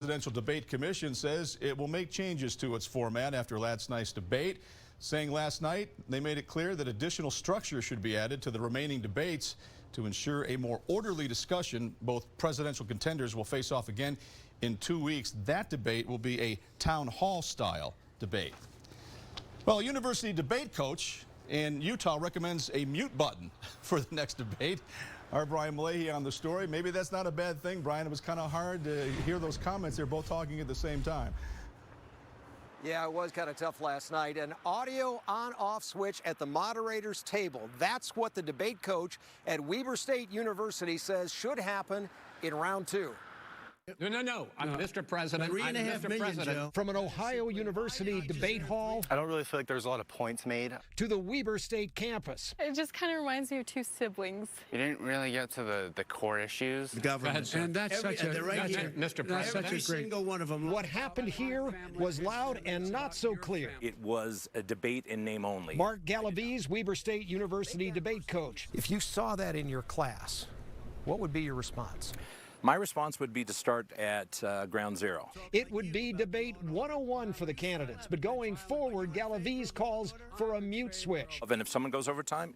Presidential Debate Commission says it will make changes to its format after last night's debate, saying last night they made it clear that additional structure should be added to the remaining debates to ensure a more orderly discussion. Both presidential contenders will face off again in 2 weeks. That debate will be a town hall style debate. Well, a university debate coach in Utah recommends a mute button for the next debate. Our Brian Malahy on the story. Maybe that's not a bad thing, Brian. It was kind of hard to hear those comments. They're both talking at the same time. Yeah, it was kind of tough last night. An audio on-off switch at the moderator's table. That's what the debate coach at Weber State University says should happen in round 2. No. I'm Mr. President. $3.5 million, Joe. From an Ohio University debate hall I don't really feel like there's a lot of points made. to the Weber State campus. It just kind of reminds me of two siblings. You didn't really get to the core issues. The government. And that's Every- such a, they're right that's here. Mr. That's President. such a single one of them. What happened here was loud and not so clear. It was a debate in name only. Mark Galaviz, Weber State University debate coach. If you saw that in your class, what would be your response? My response would be to start at ground zero. It would be debate 101 for the candidates, but going forward, Galaviz calls for a mute switch. And if someone goes over time,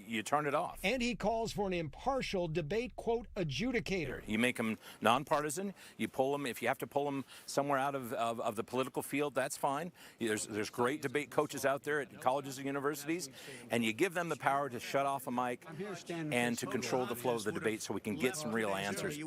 you turn it off. And he calls for an impartial debate, quote, adjudicator. You make them nonpartisan. You pull them. If you have to pull them somewhere out of the political field, that's fine. There's great debate coaches out there at colleges and universities, and you give them the power to shut off a mic and to control the flow of the debate so we can get some real answers.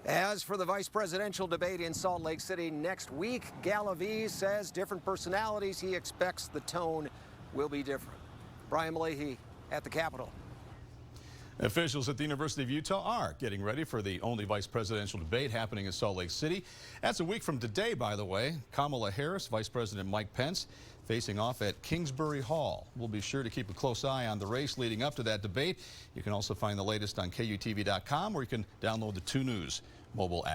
As for the vice presidential debate in Salt Lake City next week, Galaviz says different personalities. He expects the tone will be different. Brian Malahy at the Capitol. Officials at the University of Utah are getting ready for the only vice presidential debate happening in Salt Lake City. That's a week from today, by the way. Kamala Harris, Vice President Mike Pence facing off at Kingsbury Hall. We'll be sure to keep a close eye on the race leading up to that debate. You can also find the latest on KUTV.com, or you can download the 2 News mobile app.